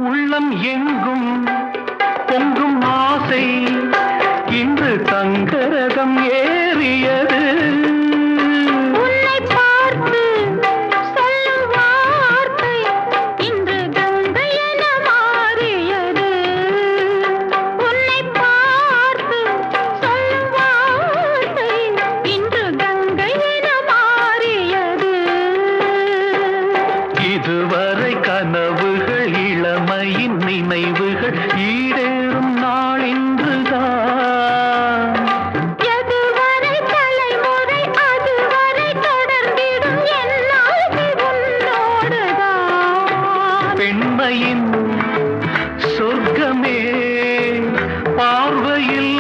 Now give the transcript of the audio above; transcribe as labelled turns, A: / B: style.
A: உள்ளம் எங்கும் பொங்கும் ஆசை இன்று தங்கரதம் ஏறியது.
B: உன்னை பார்த்து சொல்லும் வார்த்தை இன்று கங்கை என மாறியது. உன்னை பார்த்து சொல்லும் வார்த்தை இன்று கங்கை என மாறியது.
A: இதுவரை கனவுகள் இளமையின் நினைவுகள் ஈடேறும் நாள் இன்றுதான்.
B: எதுவரை தலைமுறை அதுவரை தொடர்ந்திடும் என்னால்வி உன்னோடுதான்.
A: பெண்மையின் சொர்க்கமே பார்வையில்